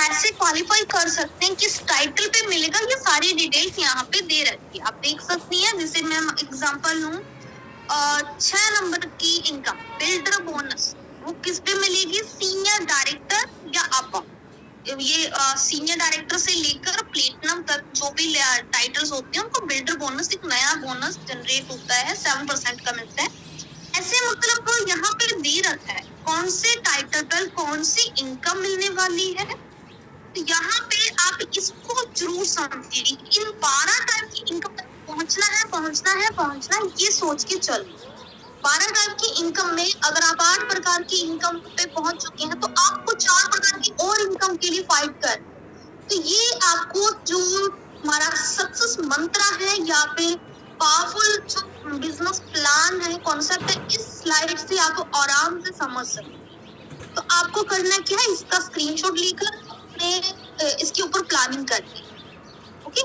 कैसे क्वालिफाई कर सकते हैं, किस टाइटल पे मिलेगा, ये सारी डिटेल्स यहाँ पे दे रखी है, आप देख सकती हैं। जैसे मैं एग्जांपल लूं, 6 नंबर की इनकम बिल्डर बोनस, वो किस पे मिलेगी, सीनियर डायरेक्टर या अबव। ये सीनियर डायरेक्टर से लेकर प्लेटिनम तक जो भी टाइटल्स होते हैं उनको बिल्डर बोनस, एक नया बोनस जनरेट होता है, 7% का मिलता है। ऐसे मतलब वो यहाँ पे दे रखा है कौन से टाइटल पर कौन सी इनकम मिलने वाली है। तो यहाँ पे आप इसको जरूर समझिए, इन 12 टाइप की इनकम तक पहुंचना है, ये सोच के चलो। 12 टाइप की इनकम में अगर आप 8 प्रकार की इनकम पे पहुंच चुके हैं तो आपको 4 प्रकार की और इनकम के लिए फाइट कर। तो ये आपको जो हमारा सक्सेस मंत्र है, यहाँ पे पावरफुल जो बिजनेस प्लान है, कॉन्सेप्ट है, इस स्लाइड से आप आराम से समझ सकते। तो आपको करना क्या है, इसका स्क्रीनशॉट लेकर अपने इसके ऊपर प्लानिंग करनी है। ओके,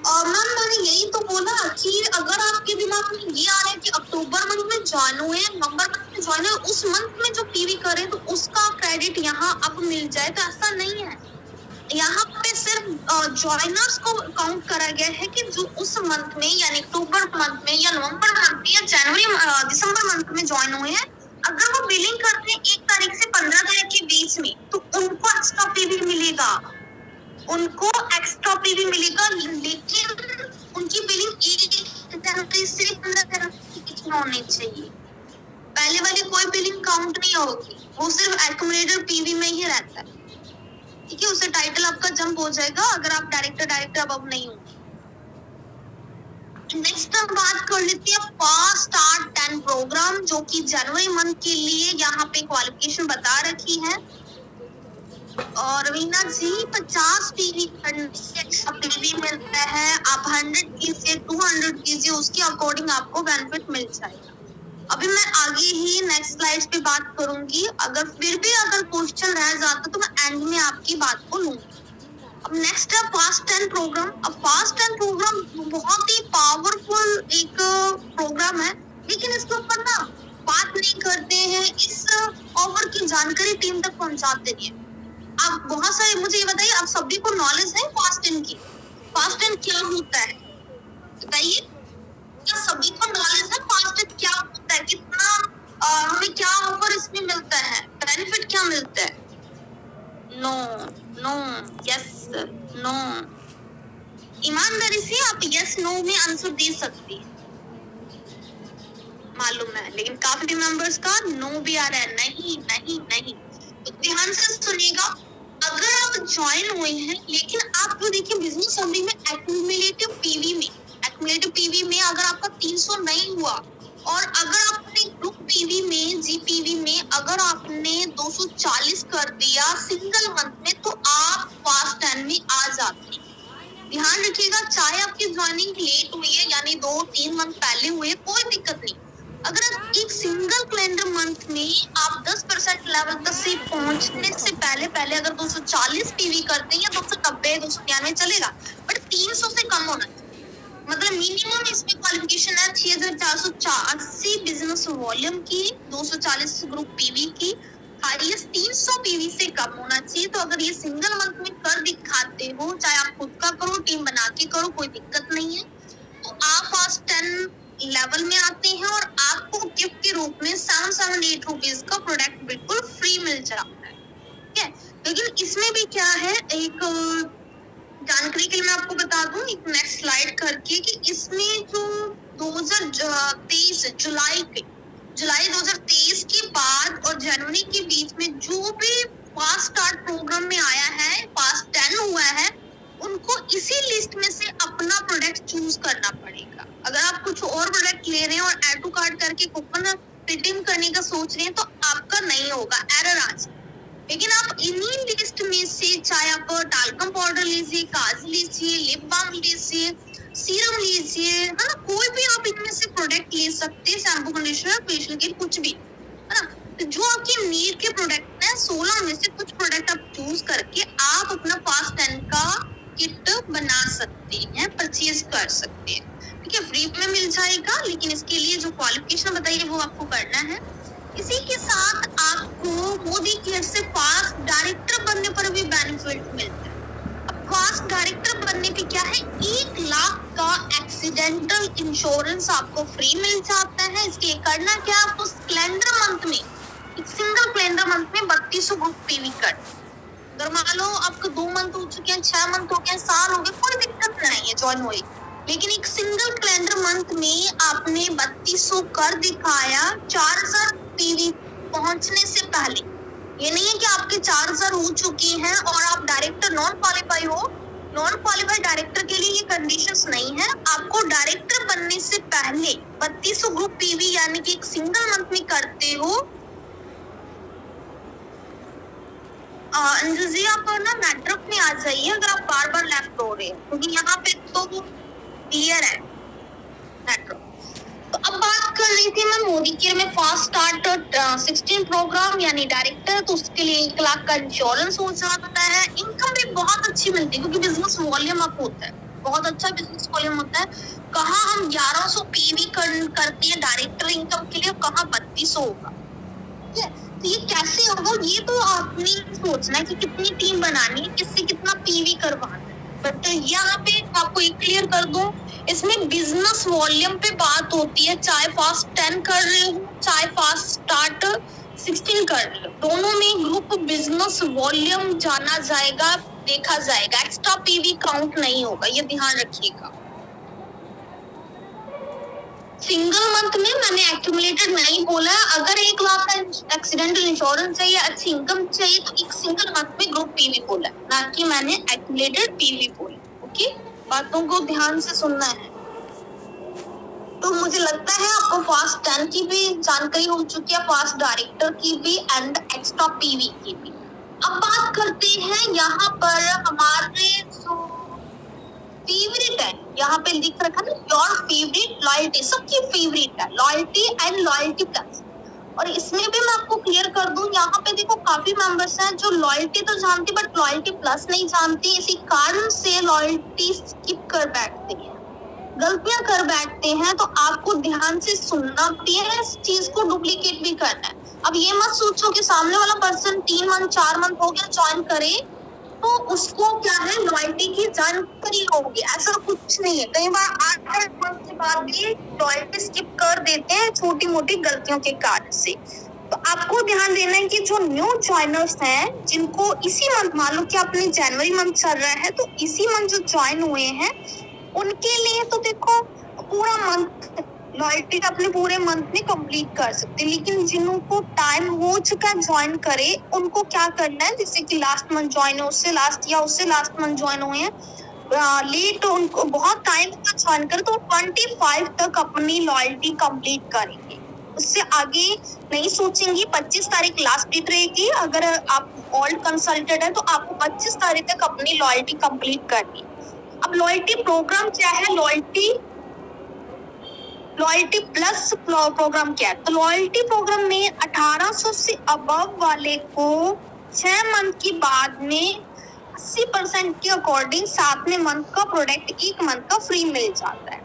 और मैम मैंने यही तो बोला कि अगर आपके दिमाग में ये आ रहा है कि अक्टूबर मंथ में ज्वाइन हुए, नवंबर मंथ में ज्वाइन हुए, उस मंथ में जो पीवी करें तो उसका क्रेडिट यहाँ अब मिल जाए, तो ऐसा नहीं है। यहाँ पे सिर्फ ज्वाइनर्स को काउंट करा गया है कि जो उस मंथ में, यानी अक्टूबर मंथ में या नवंबर मंथ में या जनवरी दिसंबर मंथ में ज्वाइन हुए हैं, अगर वो बिलिंग करते हैं 1 तारीख से 15 तारीख के बीच में, तो उनको एक्स्ट्रा पीवी मिलेगा, लेकिन उनकी बिलिंग 1 जनवरी से 15 जनवरी की होनी चाहिए। पहले वाली कोई बिलिंग काउंट नहीं होगी, वो सिर्फ एक्यूमुलेटेड पीवी में ही रहता है। ठीक है, उससे टाइटल आपका जंप हो जाएगा अगर आप डायरेक्टर अब नहीं होंगे। नेक्स्ट हम बात कर लेते हैं फास्ट स्टार्ट 10 प्रोग्राम, जो कि जनवरी मंथ के लिए यहाँ पे क्वालिफिकेशन बता रखी है। और रवीना जी 50 पीवी करने से एक्स्ट्रा पीवी मिलता है, आप 100 कीजिए 200 कीजिए, उसके अकॉर्डिंग आपको बेनिफिट मिल जाएगा। अभी मैं आगे ही नेक्स्ट स्लाइड पे बात करूंगी, अगर फिर भी क्वेश्चन रह जाता तो मैं एंड में आपकी बात को लूंगी। अब नेक्स्ट है फास्ट 10 प्रोग्राम। अब फास्ट 10 प्रोग्राम बहुत ही पावरफुल एक प्रोग्राम है, लेकिन इसके ऊपर ना बात नहीं करते हैं, इस ऑफर की जानकारी टीम तक पहुंचाते नहीं है। आप बहुत सारे, मुझे ये बताइए, आप सभी को नॉलेज है फास्ट 10 की? फास्ट 10 क्या होता है बताइए, क्या सभी को नॉलेज है फास्ट 10 क्या होता है, कितना हमें क्या ऑफर इसमें मिलता है, बेनिफिट क्या मिलता है? नो नो यस नो, ईमानदारी से आप यस नो में आंसर दे सकती है, मालूम है, लेकिन काफी मेंबर्स का नो भी आ रहा है, नहीं नहीं नहीं। तो ध्यान से सुनिएगा, अगर आप ज्वाइन हुए हैं, लेकिन आप जो देखिए बिजनेस समरी में एक्यूमुलेटिव पीवी में अगर आपका 300 नहीं हुआ, और अगर आपने ग्रुप पीवी में, जीपीवी में अगर आपने 240 कर दिया सिंगल मंथ में, तो आप फास्ट 10 में आ जाते हैं। ध्यान रखिएगा, चाहे आपकी ज्वाइनिंग लेट हुई है, यानी 2-3 मंथ पहले हुई है, कोई दिक्कत नहीं। अगर आप एक सिंगल कैलेंडर मंथ में आप 10% लेवल तक से पहुंचने से पहले अगर 240 पीवी करते हैं या 290 293 चलेगा, बट 300 से कम होना चाहिए। मतलब मिनिमम इसमें क्वालिफिकेशन है 6480 बिजनेस वॉल्यूम की, 240 ग्रुप पीवी की, हाईएस्ट 300 पीवी से कम होना चाहिए। तो अगर ये सिंगल मंथ में कर दिखाते हो, चाहे आप खुद का करो, टीम बना के करो, कोई दिक्कत नहीं है, तो आप फास्ट 10 लेवल में आते हैं और आपको गिफ्ट के रूप में 778 रुपीज का प्रोडक्ट बिल्कुल फ्री मिल जाता है। ठीक है, लेकिन इसमें भी क्या है, एक जानकारी के लिए मैं आपको बता दूं, एक नेक्स्ट स्लाइड करके, कि इसमें जो 2023 जुलाई 2023 के बाद और जनवरी के बीच में जो भी फास्ट स्टार्ट प्रोग्राम में आया है, फास्ट 10 हुआ है, उनको इसी लिस्ट में से अपना प्रोडक्ट चूज करना पड़ेगा। अगर आप कुछ और प्रोडक्ट ले रहे हैं और एड टू कार्ट करके कूपन रिडीम करने का सोच रहे हैं, तो आपका नहीं होगा, एरर आ जाए। लेकिन आप इन्हीं लिस्ट में से, चाहे आप टाल्कम पाउडर लीजिए, काजल लीजिए, लिप बाम लीजिए, सीरम लीजिए, है ना, कोई भी आप इनमें से प्रोडक्ट ले सकते हैं, शैम्पू, कंडीशनर, फेशियल किट, कुछ भी, है ना। तो जो आपकी नीड के प्रोडक्ट है, 16 में से कुछ प्रोडक्ट आप चूज करके आप अपना फास्ट 10 का किट बना सकते हैं, परचेज कर सकते हैं। ठीक है, फ्री में मिल जाएगा, लेकिन इसके लिए जो क्वालिफिकेशन बताइए वो आपको करना है। इसी के साथ आपको मोदी केयर से फास्ट डायरेक्टर बनने पर भी बेनिफिट मिलता है। अब फास्ट डायरेक्टर बनने पे क्या है, 1 लाख का एक्सीडेंटल इंश्योरेंस आपको फ्री मिल जाता है। इसके करना क्या, आपको कैलेंडर मंथ में, एक सिंगल कैलेंडर मंथ में 3200 ग्रुप पीवी कर। अगर मान लो आपको 2 मंथ हो चुके हैं, 6 मंथ हो गए, साल हो गए, कोई दिक्कत नहीं है ज्वाइन हुई, लेकिन एक सिंगल कैलेंडर मंथ में आपने 3200 कर दिखाया 4000 पीवी पहुंचने से पहले। ये नहीं है कि आपके 4000 हो चुके हैं और आप डायरेक्टर नॉन क्वालिफाई हो। नॉन क्वालिफाइड डायरेक्टर के लिए ये कंडीशंस नहीं है। आपको डायरेक्टर बनने से पहले 3200 ग्रुप पीवी यानी कि एक सिंगल मंथ में करते हो। अंजू जी आप ना नेटवर्क में आ जाइए अगर आप बार बार लेफ्ट हो रहे हैं, क्योंकि यहाँ पे तो क्लियर है नेटवर्क। तो अब बात कर रही थी मैं मोदी केयर में फास्ट स्टार्ट 16 प्रोग्राम यानी डायरेक्टर, तो उसके लिए 1 लाख का इंश्योरेंस हो जाता है। इनकम भी बहुत अच्छी मिलती है क्योंकि बिजनेस वॉल्यूम अप होता है, बहुत अच्छा बिजनेस वॉल्यूम होता है। कहाँ हम 1100 पीवी करते हैं डायरेक्टर इनकम के लिए, कहाँ 3200 होगा। ठीक है, तो ये कैसे होगा, ये तो आपने सोचना है कि कितनी टीम बनानी है, किससे कितना पीवी करवाना है। बट यहाँ पे आपको एक क्लियर कर दूं, इसमें बिजनेस वॉल्यूम पे बात होती है। चाहे फास्ट 10 कर रहे हो, चाहे फास्ट स्टार्ट 16 कर रहे हो, दोनों में ग्रुप बिजनेस वॉल्यूम जाना जाएगा, देखा जाएगा। एक्स्ट्रा पीवी काउंट नहीं होगा, ये ध्यान रखिएगा। सिंगल मंथ में मैंने एक्यूमुलेटेड नहीं बोला। अगर 1 लाख का एक्सीडेंटल इंश्योरेंस चाहिए, अच्छी इनकम चाहिए, तो एक सिंगल मंथ में ग्रुप पीवी बोला, ना कि मैंने एक्यूमुलेटेड पीवी बोला। ओके, बातों को ध्यान से सुनना है। तो मुझे लगता है आपको फास्ट 10 की भी जानकारी हो चुकी है, फास्ट डायरेक्टर की भी एंड एक्स्ट्रा पीवी की भी। अब बात करते हैं यहाँ पर हमारे फेवरेट है, यहाँ पे लिख रखा है योर फेवरेट लॉयल्टी, सबकी फेवरेट है लॉयल्टी एंड लॉयल्टी प्लस। और इसमें भी मैं आपको क्लियर कर दूं, यहाँ पे देखो काफी मेंबर्स हैं जो लॉयल्टी तो जानते बट लॉयल्टी प्लस नहीं जानते। इसी कारण से लॉयल्टी स्किप कर बैठते हैं, गलतियां कर बैठते हैं। तो आपको ध्यान से सुनना भी है, इस चीज को डुप्लीकेट भी करना है। अब ये मत सोचो कि सामने वाला पर्सन 3 मंथ 4 मंथ हो गया ज्वाइन करे तो उसको क्या है लॉयल्टी की जानकारी होगी, ऐसा कुछ नहीं है। कई बार 8 मंथ के बाद भी लॉयल्टी स्किप कर देते हैं छोटी मोटी गलतियों के कारण से। तो आपको ध्यान देना है कि जो न्यू ज्वाइनर्स हैं, जिनको इसी मंथ, मान लो कि अपने जनवरी मंथ चल रहा है तो इसी मंथ जो ज्वाइन हुए हैं उनके लिए तो देखो पूरा मंथ लॉयल्टी अपने पूरे मंथ में कंप्लीट कर सकते हैं। लेकिन जिनको टाइम हो चुका है ज्वाइन करे, उनको क्या करना है, जैसे कि लास्ट मंथ ज्वाइन है, उससे लास्ट या उससे लास्ट मंथ ज्वाइन हुए हैं लेट, उनको बहुत टाइम का ज्वाइन करे तो 25 तक अपनी लॉयल्टी कंप्लीट करेंगे, उससे आगे नहीं सोचेंगे। 25 तारीख लास्ट डेट रहेगी। अगर आप ओल्ड कंसल्टेंट है तो आपको 25 तारीख तक अपनी लॉयल्टी कंप्लीट करनी। अब लॉयल्टी प्रोग्राम क्या है, लॉयल्टी प्लस प्रोग्राम क्या है, तो लॉयल्टी प्रोग्राम में 1800 से अबव वाले को 6 मंथ के बाद में 80% के अकॉर्डिंग 7वें मंथ का प्रोडक्ट 1 मंथ का फ्री मिल जाता है।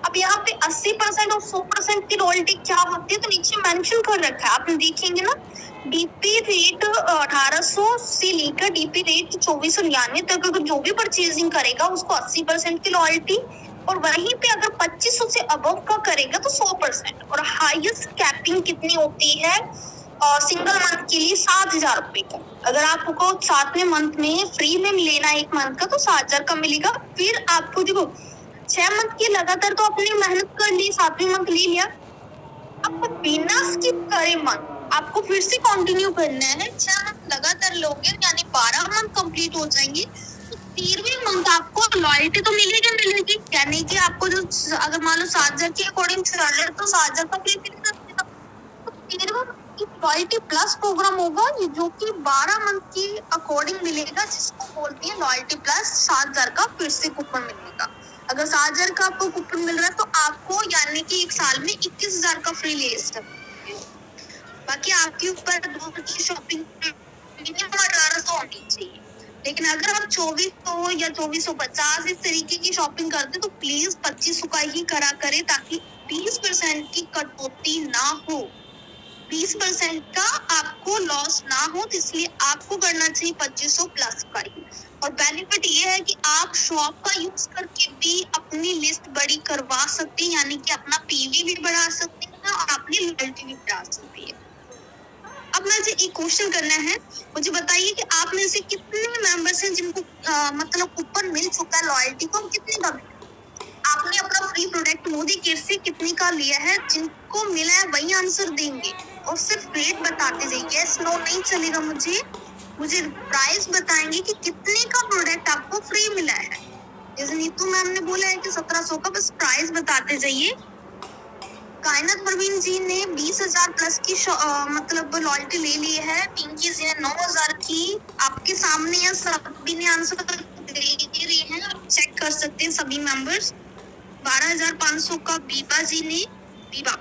अब यहाँ पे 80% और 100% की रॉयल्टी क्या होती है, तो नीचे मेंशन कर रखा है, आप देखेंगे ना, डीपी रेट 1800 से लेकर डीपी रेट 2499 तक अगर जो भी परचेजिंग करेगा उसको 80% की लॉयल्टी, और वहीं पे अगर 2500 से अबव का करेगा तो 100%। और हाईएस्ट कैपिंग कितनी होती है सिंगल मंथ के लिए 7000 रुपए का। अगर आपको 7वें मंथ में फ्री में लेना है 1 मंथ का तो 7000 का मिलेगा। फिर आपको देखो 6 मंथ की लगातार तो आपने मेहनत कर ली, 7वें मंथ ले लिया, आपको बिना स्किप करे मंथ आपको फिर से कंटिन्यू करना है। 6 मंथ लगातार लोगे यानी 12 मंथ कंप्लीट हो जाएंगे, तो 13वें मंथ आपको लॉयल्टी तो मिलेगी। यानी कि आपको जो अगर मान लो 7000 के अकॉर्डिंग चल रहा है तो 7000 का फ्री मिलेगा। तो 13वें लॉयल्टी प्लस प्रोग्राम होगा जो कि 12 मंथ की अकॉर्डिंग मिलेगा, जिसको बोलते हैं लॉयल्टी प्लस। 7000 का फिर से कूपन मिलेगा। अगर 7000 का आपको कूपन मिल रहा है तो आपको यानी कि 1 साल में 21000 का फ्री ले सकते हैं। बाकी आपके ऊपर 2 की शॉपिंग मिनिमम 1800 होनी चाहिए। लेकिन अगर आप 2400 या 2450 इस तरीके की शॉपिंग करते तो प्लीज 2500 का ही करा करे, ताकि 20% की कटौती ना हो। 20% का आपको लॉस ना हो, तो इसलिए आपको करना चाहिए 2500 प्लस का ही। और बेनिफिट ये है कि आप शॉप का यूज करके भी अपनी लिस्ट बड़ी करवा सकते हैं, यानी कि अपना पीवी भी बढ़ा सकते हैं और अपनी लॉयल्टी भी बढ़ा सकते हैं। अब मुझे एक क्वेश्चन करना है, मुझे बताइए कि आप में से कितने मेंबर्स हैं जिनको मतलब कूपन मिल चुका है लॉयल्टी को, कितने का मिला? आपने अपना फ्री प्रोडक्ट मोदी केयर से कितने का लिया है? जिनको मिला है वही आंसर देंगे और सिर्फ रेट बताते जाइए, यस नो नहीं चलेगा। मुझे प्राइस बताएंगे कि कितने का प्रोडक्ट आपको फ्री मिला है। जैसे नीतू मैम ने बोला है कि 1700 का, बस प्राइस बताते जाइए। कायनात परवीन जी ने 20,000 प्लस की मतलब लॉयल्टी ले ली है। पिंकी जी ने 9,000 की। आपके सामने या सभी ने आंसर दे रही है, आप चेक कर सकते हैं सभी मेंबर्स। 12,500 का बीबा जी ने, बीबा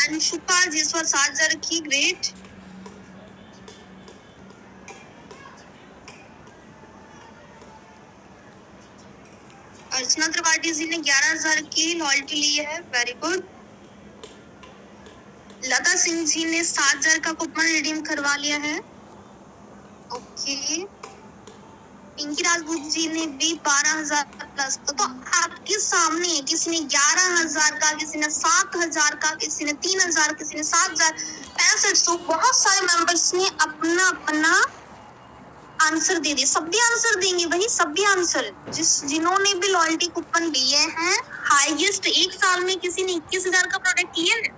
अंशुका जिसवा 7,000 की, ग्रेट। अर्चना त्रिपाठी जी ने 11,000 की लॉयल्टी ली है, वेरी गुड। लता सिंह जी ने 7,000 का कूपन रिडीम करवा लिया है, ओके। पिंकी राजपूत जी ने भी 12,000 प्लस। तो आपके सामने किसी ने 11,000 का, किसी ने 7,000 का, किसी ने 3,000, किसी ने 7,000, 6500, बहुत सारे मेंबर्स ने अपना अपना आंसर दे दिए। सभी आंसर देंगे वही, सभी आंसर जिन्होंने भी लॉयल्टी कूपन लिए हैं। हाईएस्ट एक साल में किसी ने 21,000 का प्रोडक्ट लिया है?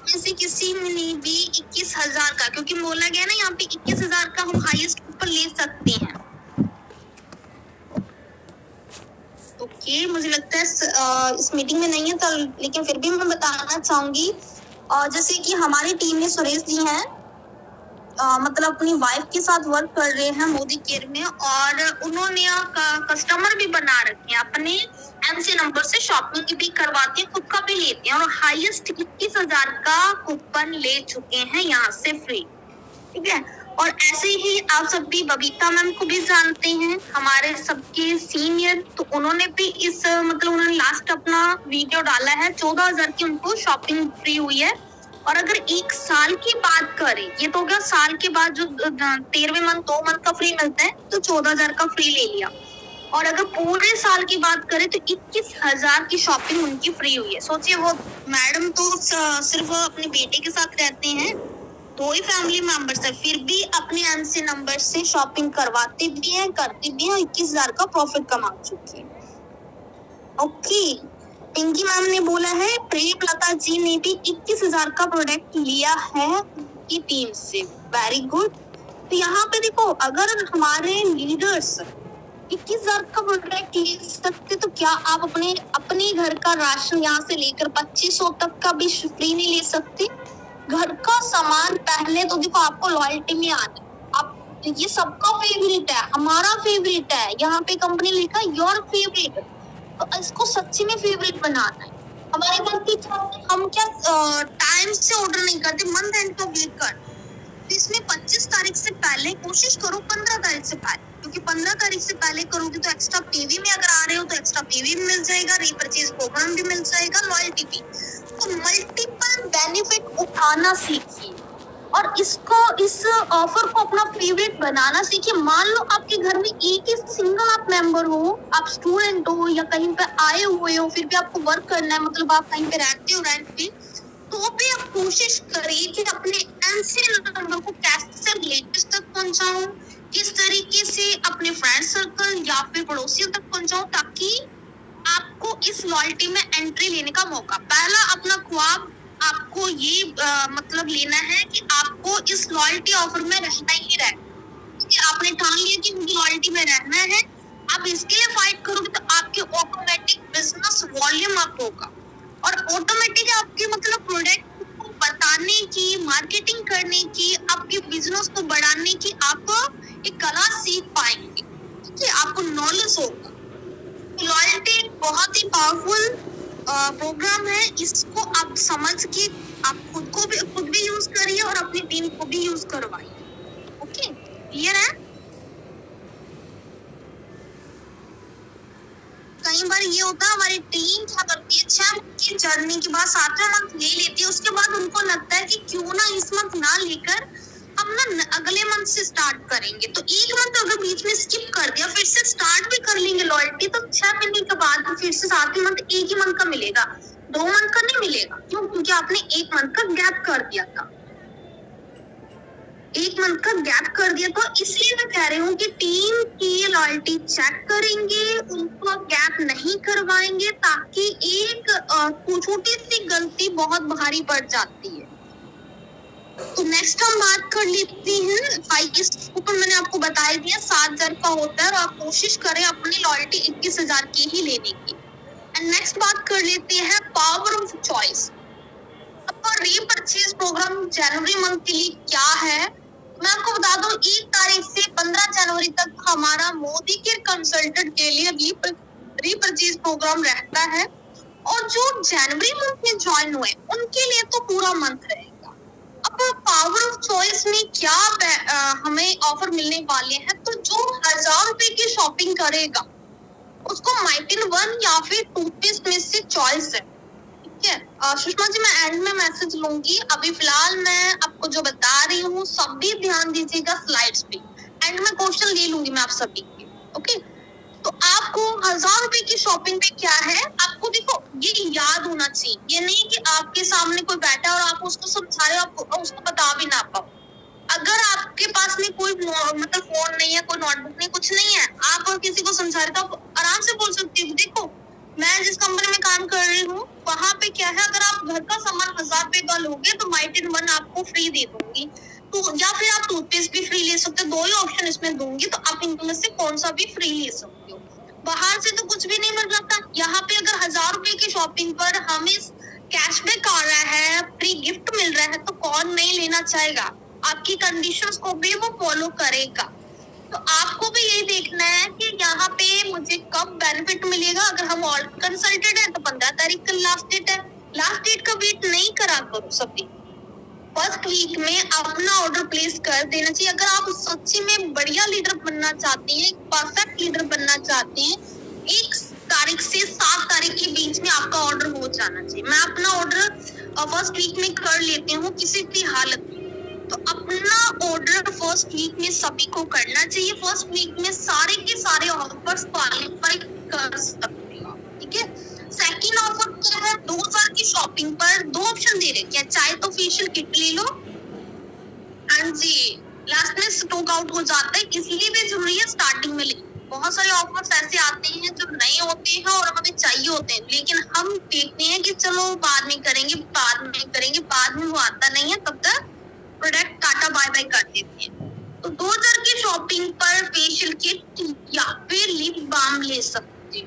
में से किसी ने भी 21,000 का, क्योंकि बोला गया ना यहाँ पे 21,000 का हम हाईएस्ट कूपन ले सकते हैं। ओके, मुझे लगता है इस मीटिंग में नहीं है तो, लेकिन फिर भी मैं बताना चाहूंगी। जैसे कि हमारी टीम में सुरेश जी हैं, मतलब अपनी वाइफ के साथ वर्क कर रहे हैं मोदी केयर में, और उन्होंने कस्टमर भी बना रखे हैं, अपने एमसी नंबर से शॉपिंग भी करवाते हैं, खुद का भी लेते हैं, और हाईएस्ट 21,000 का कूपन ले चुके हैं यहाँ से फ्री, ठीक है। और ऐसे ही आप सभी बबीता मैम को भी जानते हैं, हमारे सबके सीनियर, तो उन्होंने भी मतलब उन्होंने लास्ट अपना वीडियो डाला है, 14,000 की उनको शॉपिंग फ्री हुई है। और अगर एक साल की बात करें, ये तो क्या साल के बाद जो 13वें मंथ 2 मंथ का फ्री मिलता है, तो 14,000 का फ्री ले लिया। और अगर पूरे साल की बात करें तो 21,000 की शॉपिंग उनकी फ्री हुई है। सोचिए, वो मैडम तो सिर्फ अपने बेटे के साथ रहते हैं, 2 ही फैमिली मेंबर्स है, फिर भी अपने एमसी नंबर से शॉपिंग करवाते भी हैं, करते भी हैं, 21,000 का प्रॉफिट कमा चुके हैं, ओके। पिंकी मैम ने बोला है प्रेम लता जी ने भी 21,000 का प्रोडक्ट लिया है की टीम से, वेरी गुड। तो यहाँ पे देखो, अगर हमारे लीडर्स 21,000 का प्रोडक्ट ले सकते, तो क्या आप अपने घर का राशन यहाँ से लेकर 2500 तक का भी फ्री नहीं ले सकते? घर का सामान पहले तो देखो आपको लॉयल्टी में आना, आप ये सबका फेवरेट है, हमारा फेवरेट है, यहाँ पे कंपनी लिखा योर फेवरेट, तो इसको सच्ची में फेवरेट बनाना है। हमारे घर की हम क्या टाइम से ऑर्डर नहीं करते, मंथ एंड का वेट कर, तो इसमें 25 तारीख से पहले कोशिश करो, 15 तारीख से पहले, क्योंकि 15 तारीख से पहले करोगे तो एक्स्ट्रा पीवी में अगर आ रहे हो तो एक्स्ट्रा पीवी भी मिल जाएगा, रीपरचेज प्रोग्राम भी मिल जाएगा, लॉयल्टी भी। तो मल्टीपल बेनिफिट उठाना सीखिए और इस ऑफर को अपना फेवरेट बनाना सीखिए। मान लो आपके घर में एक ही सिंगल आप मेंबर हो, आप स्टूडेंट हो या कहीं पे आए हुए हो, फिर भी आपको वर्क करना है, मतलब आप कहीं पे रहते हो रेंट पे, तो भी आप कोशिश करिए कि अपने एमसी नंबर को कैसे लेटेस्ट तक पहुंचाऊं, किस तरीके से अपने फ्रेंड सर्कल या फिर पड़ोसियों तक पहुंचाऊं, ताकि आपको इस लॉयल्टी में एंट्री लेने का मौका। पहला अपना ख्वाब आपको ये मतलब लेना है कि आपको इस लॉयल्टी ऑफर में रहना ही रहना, क्योंकि आपने ठान लिया कि मुझे लॉयल्टी में रहना है। आप इसके लिए फाइट करोगे तो आपके ऑटोमेटिक बिजनेस वॉल्यूम अप होगा और ऑटोमेटिक आपके मतलब प्रोडक्ट को बताने की, मार्केटिंग करने की, आपके बिजनेस को बढ़ाने की आप एक कला सीख पाएंगे, ठीक है, आपको नॉलेज होगा। लॉयल्टी बहुत ही पावरफुल प्रोग्राम है, इसको आप समझ के आप खुद भी यूज करिए और अपनी टीम को भी यूज करवाइए, ओके, क्लियर है? कई बार ये होता है हमारी टीम क्या करती है 6 मंथ की जर्नी के बाद 7वां मंथ ले लेती है, उसके बाद उनको लगता है कि क्यों ना इस मंथ ना लेकर हम ना अगले मंथ से स्टार्ट करेंगे। तो एक मंथ अगर बीच में स्किप कर दिया फिर से स्टार्ट भी कर लेंगे लॉयल्टी, तो 6 महीने के बाद फिर से 7वें मंथ एक ही मंथ का मिलेगा, 2 मंथ का नहीं मिलेगा। क्यों? क्योंकि आपने 1 मंथ का गैप कर दिया था, 1 मंथ का गैप कर दिया। तो इसलिए मैं कह रही हूँ कि टीम की लॉयल्टी चेक करेंगे, उनको गैप नहीं करवाएंगे, ताकि एक छोटी सी गलती बहुत भारी पड़ जाती है। तो नेक्स्ट हम बात कर लेते हैं हाईएस्ट कूपन। मैंने आपको बता दिया 7,000 का होता है और आप कोशिश करें अपनी लॉयल्टी 21,000 की ही लेने की। एंड नेक्स्ट बात कर लेते हैं पावर ऑफ चॉइस। अब रीपरचेज प्रोग्राम जनवरी मंथ के लिए क्या है मैं आपको बता दूं, 1 तारीख से 15 जनवरी तक हमारा मोदी केयर कंसल्टेंट के लिए रीपरचेज प्रोग्राम रहता है, और जो जनवरी मंथ में ज्वाइन हुए उनके लिए तो पूरा मंथ रहेगा। अब पावर ऑफ चॉइस में क्या हमें ऑफर मिलने वाले हैं, तो जो 1000 रुपए की शॉपिंग करेगा उसको माइटिन 1 या फिर टूथपेस्ट में से चॉइस है। ठीक है सुषमा जी, मैं एंड में मैसेज लूंगी, अभी फिलहाल मैं आपको जो बता रही हूँ सभी ध्यान दीजिएगा स्लाइड्स पे, एंड में क्वेश्चन ले लूंगी मैं आप सभी के। ओके, तो आपको 1000 रुपए की शॉपिंग पे क्या है, आपको देखो ये याद होना चाहिए, ये नहीं कि आपके सामने कोई बैठा और आप उसको समझा रहे हो आपको उसको बता भी ना पाओ। अगर आपके पास में कोई मतलब फोन नहीं है, कोई नोटबुक नहीं, कुछ नहीं है, आप और किसी को समझा रहे तो आप आराम से बोल सकते हो देखो मैं जिस कंपनी में काम कर रही हूँ वहां पे क्या है, अगर आप घर का सामान 1000 रुपए का लोगे तो माइटिन 1 आपको फ्री दे दूंगी, तो या फिर आप टूथपेस्ट भी फ्री ले सकते हो, 2 ही ऑप्शन इसमें दूंगी, तो आप इनमें से कौन सा भी फ्री ले सकते हो। बाहर से तो कुछ भी नहीं मिल रहा, यहाँ पे अगर 1000 रुपए की शॉपिंग पर हमें कैशबैक आ रहा है, फ्री गिफ्ट मिल रहा है, तो कौन नहीं लेना चाहेगा, आपकी कंडीशंस को भी वो फॉलो करेगा। तो आपको भी यही देखना है कि यहाँ पे मुझे कब बेनिफिट मिलेगा। अगर हम ऑल कंसल्टेड है तो 15 तारीख का लास्ट डेट है, लास्ट डेट का वेट नहीं करा करो सभी, फर्स्ट वीक में अपना ऑर्डर प्लेस कर देना चाहिए। अगर आप सच्ची में बढ़िया लीडर बनना चाहते हैं, परफेक्ट लीडर बनना चाहते हैं, 1 तारीख से 7 तारीख के बीच में आपका ऑर्डर हो जाना चाहिए। मैं अपना ऑर्डर फर्स्ट वीक में कर लेती हूँ किसी भी हालत में, तो अपना ऑर्डर फर्स्ट वीक में सभी को करना चाहिए। फर्स्ट वीक में सारे के सारे ऑफर्स क्वालिफाई कर सकते हो। ठीक है, सेकंड ऑफर क्या है, 2000 की शॉपिंग पर 2 ऑप्शन दे रहे हैं, चाहे तो फेशियल किट ले लो, एंड जी लास्ट में स्टॉक आउट हो जाता है, इसलिए भी जरूरी है स्टार्टिंग में ले। बहुत सारे ऑफर्स ऐसे आते हैं जो नए होते हैं और हमें चाहिए होते हैं, लेकिन हम देखते हैं कि चलो बाद में करेंगे, बाद में वो आता नहीं है, तब तक प्रोडक्ट टाटा बाय बाय कर देते हैं। तो 2000 की शॉपिंग पर फेशियल किट या फिर लिप बाम ले सकते हो।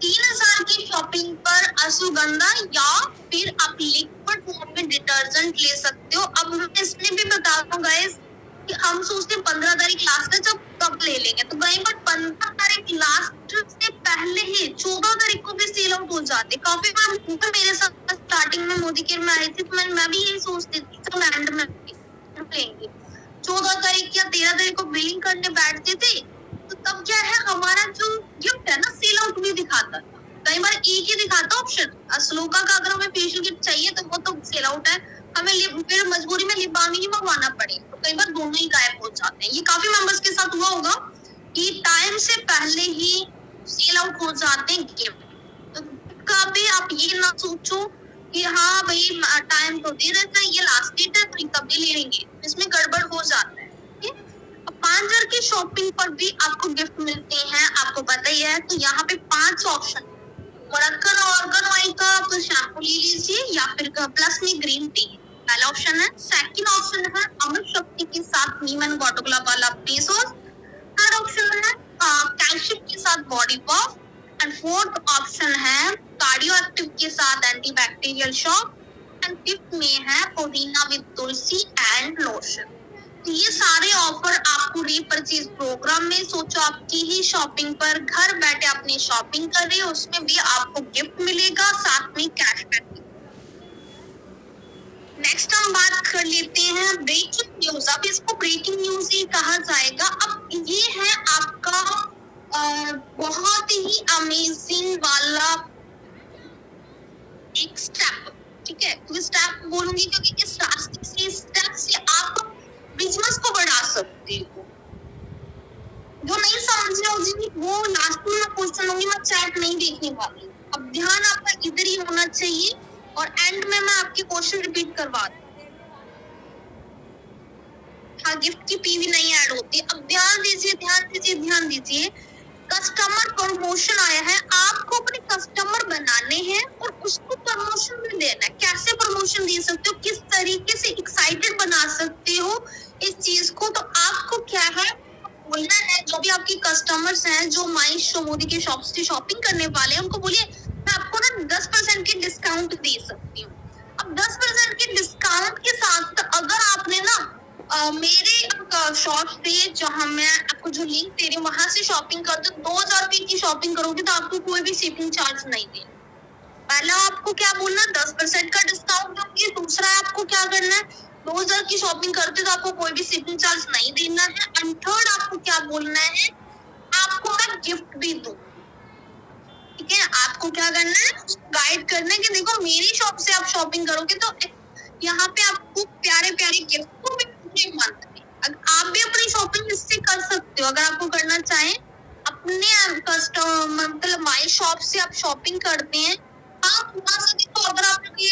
3000 की शॉपिंग पर अश्वगंधा या फिर आप लिक्विड फॉर्म में डिटर्जेंट ले सकते हो। अब मैं इसमें भी बता दूं गाइस कि हम सोचते हैं 15 तारीख लास्ट है जब तब ले लेंगे, तो कई बार 15 तारीख लास्ट से पहले ही 14 तारीख को भी सेल आउट हो जाते। काफी बार मेरे साथ स्टार्टिंग में मोदी केयर में आई थी, तो मैं भी यही सोचती थी चलो एंड में लेंगे, 14 तारीख या 13 तारीख को बिलिंग करने बैठते थे, तो तब क्या है हमारा जो गिफ्ट है ना सेल आउट भी दिखाता था, कई बार एक ही दिखाता ऑप्शन। श्लोका का अगर हमें फेशियल किट चाहिए तो वो तो सेल आउट है, हमें फिर मजबूरी में लिप बाम ही मंगवाना पड़े, तो कई बार दोनों ही गायब हो जाते हैं। ये काफी मेंबर्स के साथ हुआ होगा कि टाइम से पहले ही सेल आउट हो जाते हैं गिफ्ट। तो कभी आप ये ना सोचो कि हाँ भाई टाइम तो दे रहता है, ये लास्ट डेट है तो तब भी ले लेंगे, इसमें गड़बड़ हो जाता है। 5000 की शॉपिंग पर भी आपको गिफ्ट मिलते हैं, आपको पता ही है। तो यहाँ पे 5 ऑप्शन, मोरक्कन ऑर्गन ऑयल का आप शैम्पू ले लीजिए या फिर प्लस में ग्रीन टी, पहला ऑप्शन है। सेकंड ऑप्शन है अमृत शक्ति के साथ नीम एंड बॉटोगला वाला फेस वॉश। थर्ड ऑप्शन है कैल्शियम के साथ body wash, and fourth option है कार्डियो एक्टिव के साथ एंटीबैक्टीरियल शॉक, एंड फिफ्थ में है पुदीना विद तुलसी एंड लोशन। तो ये सारे ऑफर आपको रीपरचेज प्रोग्राम में, सोचो आपकी ही शॉपिंग पर घर बैठे अपनी शॉपिंग कर रही है, उसमें भी आपको गिफ्ट मिलेगा, साथ में कैशबैक। नेक्स्ट हम बात कर लेते हैं ब्रेकिंग न्यूज। अब इसको ब्रेकिंग न्यूज ही कहा जाएगा। अब ये है आपका बहुत ही अमेजिंग वाला एक स्टेप, ठीक है, क्योंकि स्टेप बोलूंगी क्योंकि इस रास्ते से, इस स्टेप से आप बिजनेस को बढ़ा सकते हो। जो नहीं समझ रहे हो जी, वो लास्ट में मैं क्वेश्चन होंगी, मैं चैट नहीं देखने वाली। अब ध्यान आपका इधर ही होना चाहिए और एंड में मैं आपके क्वेश्चन रिपीट करवा दूँ। हाँ, गिफ्ट की पीवी नहीं ऐड होती। अब ध्यान दीजिए, ध्यान दीजिए, ध्यान दीजिए, कस्टमर प्रमोशन आया है, आपको अपने कस्टमर बनाने हैं और उसको प्रमोशन भी देना है। कैसे प्रमोशन दे सकते हो, किस तरीके से एक्साइटेड बना सकते हो इस चीज को, तो आपको क्या है बोलना है। जो भी आपके कस्टमर्स हैं जो माई शो मोदी के शॉप से शॉपिंग करने वाले हैं, उनको बोलिए मैं आपको ना 10% की डिस्काउंट दे सकती हूँ। अब 10% के डिस्काउंट के साथ अगर आपने ना मेरे शॉप पे, जहाँ मैं आपको जो लिंक दे रही हूँ वहां से शॉपिंग करते हो, 2000 रुपए की शॉपिंग करोगे तो आपको कोई भी शिपिंग चार्ज नहीं देना। पहला आपको क्या बोलना, 10% का डिस्काउंट दूंगी। दूसरा आपको क्या करना है, 2000 की शॉपिंग करते तो आपको कोई भी शिपिंग चार्ज नहीं देना है। एंड थर्ड आपको क्या बोलना है, आपको मैं गिफ्ट भी दूं। ठीक है, आपको क्या करना है, गाइड करना है कि देखो मेरी शॉप से आप शॉपिंग करोगे तो यहाँ पे आपको प्यारे प्यारे गिफ्ट को भी मंथ में आप भी अपनी शॉपिंग इससे कर सकते हो। अगर आपको करना चाहें अपने कस्टमर मतलब माई शॉप से आप शॉपिंग करते हैं, आप थोड़ा सा देखो, अगर आपके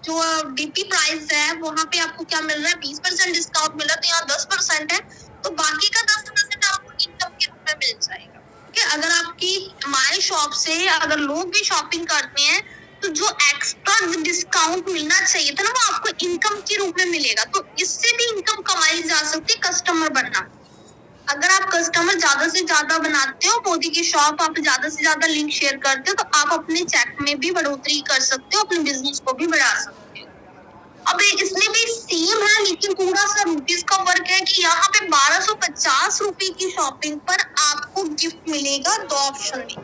जो डीपी प्राइस है वहाँ पे आपको क्या मिल रहा है, 20% डिस्काउंट मिल रहा है, तो यहाँ 10% है, तो बाकी का 10% आपको इनकम के रूप में मिल जाएगा। ठीक है, अगर आपकी हमारे शॉप से अगर लोग भी शॉपिंग करते हैं तो जो एक्स्ट्रा डिस्काउंट मिलना चाहिए था ना, वो आपको इनकम के रूप में मिलेगा। तो इससे भी इनकम कमाई जा सकती है कस्टमर बनना। अगर आप कस्टमर ज्यादा से ज्यादा बनाते हो, मोदी की शॉप आप ज्यादा से ज्यादा लिंक शेयर करते हो, तो आप अपने चेक में भी बढ़ोतरी कर सकते हो, अपने बिजनेस को भी बढ़ा सकते हो। अब इसमें भी सेम है, लेकिन थोड़ा सा रुपीज का फर्क है कि यहाँ पे 1250 रुपए की शॉपिंग पर आपको गिफ्ट मिलेगा 2 ऑप्शन में,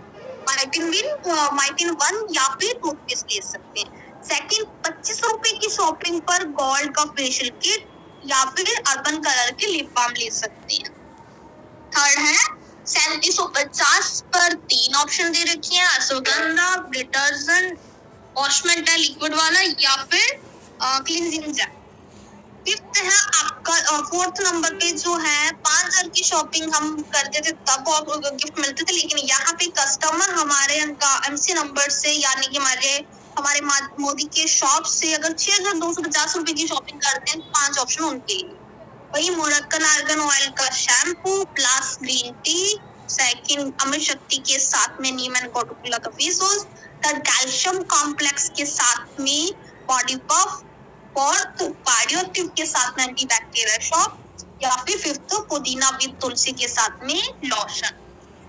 माइटिन 1 या फिर टूथपेस्ट ले सकते हैं। सेकंड, 25 रुपए की शॉपिंग पर गोल्ड का फेशियल किट या फिर अर्बन कलर के लिप बाम ले सकते हैं। थर्ड है 3750 पर 3 ऑप्शन दे रखी है, अश्वगंधा, डिटर्जेंट, वॉशमेंट है लिक्विड वाला या फिर क्लींजिंग जेल। फिफ्थ है आपका फोर्थ नंबर पे जो है 5000 की शॉपिंग हम करते थे तब गिफ्ट मिलते थे, लेकिन यहाँ पे कस्टमर हमारे एमसी नंबर से यानी कि हमारे मोदी के शॉप से अगर 6250 रुपए की शॉपिंग करते हैं, 5 ऑप्शन उनके लिए। वही मोरक्कन आर्गन ऑयल का shampoo plus green tea, second Amrit Shakti के साथ में नीम एंड कोकोकोला का face wash, third calcium complex के साथ में बॉडी पफ, फोर्थ बायोटिव के साथ में एंटीबैक्टीरियल शॉप या फिर फिफ्थ पुदीना विद तुलसी के साथ में लोशन।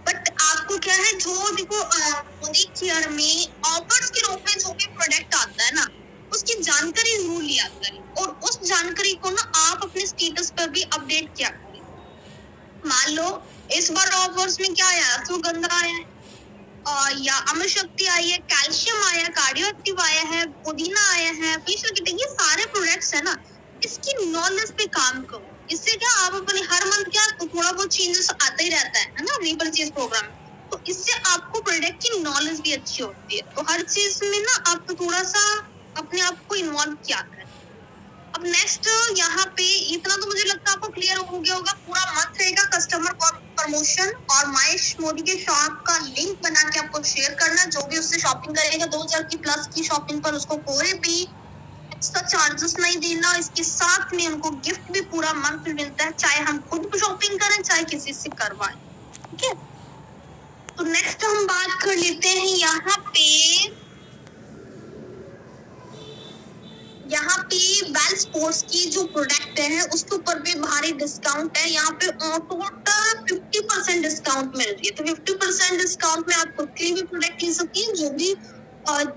बट आपको क्या है, जो देखो मोदी केयर में ऑफर्स के रूप में जो भी प्रोडक्ट आता है ना, उसकी जानकारी जरूर लिया करें और उस जानकारी को ना आप अपने स्टेटस पर भी अपडेट किया करें। मान लो इस बार ऑफर्स में क्या आया, अश्वगंधा आया है या अमृत शक्ति आई है, कैल्शियम आया, कार्डियो एक्टिव आया है, पुदीना आया है, फेशियल किट, ये सारे प्रोडक्ट्स है ना, इसकी नॉलेज पे काम करो। इससे क्या आप अपने हर मंथ क्या तो थोड़ा बहुत चेंजेस आता ही रहता है ना रीपरचेज प्रोग्राम, तो इससे आपको प्रोडक्ट की नॉलेज भी अच्छी होती है। तो हर चीज में ना आप थोड़ा सा अपने आप को इन्वॉल्व किया करें। अब नेक्स्ट यहाँ पे इतना तो मुझे लगता है आपको क्लियर हो गया होगा। पूरा मंथ रहेगा कस्टमर प्रमोशन और माई मोदी के शॉप का लिंक बना के आपको शेयर करना। जो भी उससे शॉपिंग करेगा 2000 की प्लस की शॉपिंग पर उसको कोई भी एक्स्ट्रा चार्जेस नहीं देना। इसके साथ में उनको गिफ्ट भी पूरा मंथ मिलता है, चाहे हम खुद शॉपिंग करें चाहे किसी से करवाएं। ठीक है, तो नेक्स्ट हम बात कर लेते हैं यहाँ पे वेल स्पोर्ट्स की जो प्रोडक्ट है उसके ऊपर भी भारी डिस्काउंट है। यहाँ पे टोटल 50% डिस्काउंट मिल रही है। तो 50% डिस्काउंट में आप खुद के लिए भी प्रोडक्ट ले सकती हैं। जो भी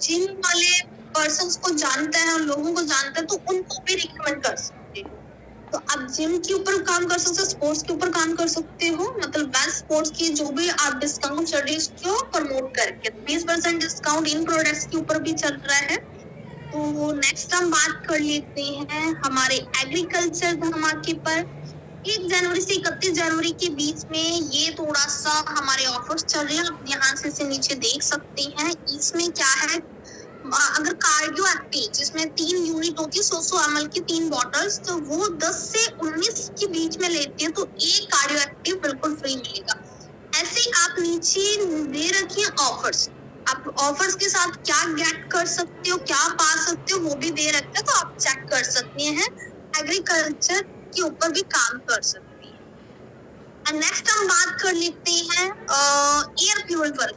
जिम वाले पर्सन्स को जानता है, लोगों को जानता है, तो उनको भी रिकमेंड कर सकते हो। तो आप जिम के ऊपर काम कर सकते हो, स्पोर्ट्स के ऊपर काम कर सकते हो, मतलब वेल स्पोर्ट्स की जो भी आप डिस्काउंट चल रही है उसको प्रमोट करके 20% डिस्काउंट इन प्रोडक्ट्स के ऊपर भी चल रहा है। तो नेक्स्ट हम बात कर लेते हैं हमारे एग्रीकल्चर धमाके पर। 1 जनवरी से 31 जनवरी के बीच में ये थोड़ा सा हमारे ऑफर्स चल रहे हैं, आप यहाँ से नीचे देख सकते हैं। इसमें क्या है, अगर कार्डियो एक्टिव जिसमें 3 यूनिट होती है 100 ml की 3 बॉटल्स, तो वो 10 से 19 के बीच में लेते हैं तो एक कार्डियो एक्टिव बिल्कुल फ्री मिलेगा। ऐसे आप नीचे दे रखिए ऑफर्स, आप ऑफर्स के साथ क्या गेट कर सकते हो, क्या पा सकते हो वो भी दे रखा है, तो आप चेक कर सकते हैं। एग्रीकल्चर के ऊपर भी काम कर सकते हैं। नेक्स्ट हम बात कर लेते हैं air purifier.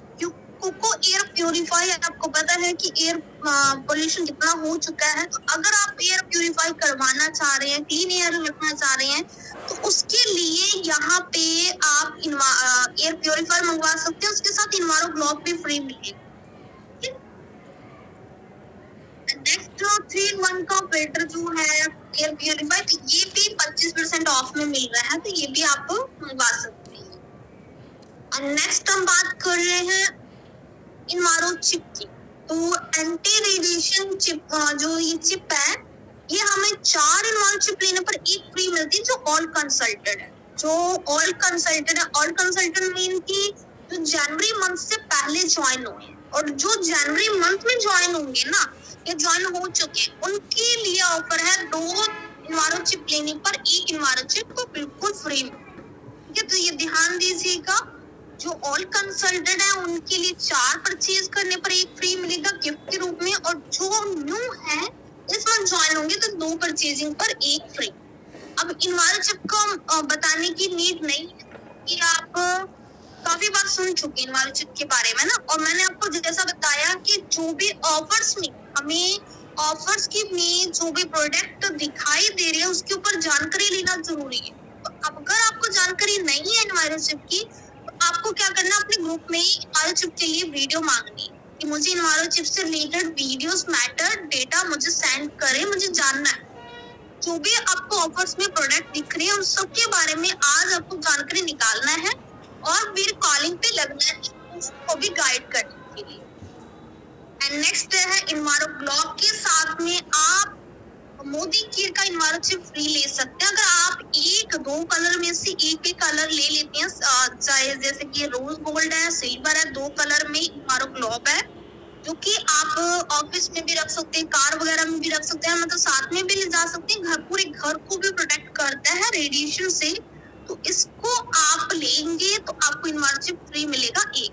Coco air purifier, आपको पता है कि एयर पोल्यूशन कितना हो चुका है, तो अगर आप एयर प्यूरिफाई करवाना चाह रहे हैं, क्लीन एयर रखना चाह रहे हैं, तो उसके लिए यहाँ पे आप एयर प्यूरिफायर मंगवा सकते हैं, उसके साथ इन्वायरो ग्लोब भी फ्री मिलेगा। नेक्स्ट 3-in-1 का फिल्टर जो है एयर प्यूरिफायर, तो ये भी 25% ऑफ में मिल रहा है, तो ये भी आप मंगवा सकते हैं। नेक्स्ट हम बात कर रहे हैं इन्वायरो चिप की। तो एंटी रेडिएशन चिप, जो ये चिप है, ये हमें 4 इन्वायरो चिप लेने पर एक फ्री मिलती है, जो ऑल कंसल्टेड है। जो ऑल कंसल्टेड है, ऑल कंसल्टेड मीन की जो जनवरी मंथ से पहले ज्वाइन हुए और जो जनवरी मंथ में ज्वाइन होंगे ना, ये ज्वाइन हो चुके हैं, उनके लिए ऑफर है 2 इन्वायरो चिप लेने पर एक इन्वायरो चिप को बिल्कुल फ्री में। ठीक है, तो ये ध्यान दीजिएगा, जो ऑल कंसल्टेड है उनके लिए 4 परचेज करने पर एक फ्री मिलेगा गिफ्ट के रूप में, और जो न्यू है इस मंथ ज्वाइन होंगे तो 2 परचेजिंग पर एक फ्री। अब इन्वायरो चिप को बताने की नीड नहीं कि आप काफी बार सुन चुके इन्वायरो चिप के बारे में ना, और मैंने आपको जैसा बताया कि जो भी ऑफर्स में हमें ऑफर्स की में जो भी प्रोडक्ट दिखाई दे रहे हैं उसके ऊपर जानकारी लेना जरूरी है। तो अगर आपको जानकारी नहीं है इन्वायरो चिप की, तो आपको क्या करना, अपने ग्रुप में ही इन्वायरो चिप के लिए वीडियो मांगनी है कि मुझे इन्वायरो चिप से रिलेटेड वीडियोस, मैटर, डेटा मुझे सेंड करें, मुझे जानना है। जो भी आपको ऑफर्स में प्रोडक्ट दिख रहे हैं उन सब के बारे में आज आपको जानकारी निकालना है और फिर कॉलिंग पे लगना है उसको भी गाइड करने के लिए। एंड नेक्स्ट है इन्वायरो ग्लोब के साथ में आप मोदी केयर का इन्वायरो चिप फ्री ले सकते हैं। अगर आप 1-2 कलर में से एक भी कलर ले लेते हैं, चाहे जैसे कि रोज गोल्ड है, सिल्वर है, 2 कलर में इन्वायरो ग्लोब है, जो कि आप ऑफिस में भी रख सकते हैं, कार वगैरह में भी रख सकते हैं, मतलब साथ में भी ले जा सकते हैं। पूरे घर को भी प्रोटेक्ट करता है रेडिएशन से, तो इसको आप लेंगे तो आपको इन्वायरो चिप फ्री मिलेगा एक।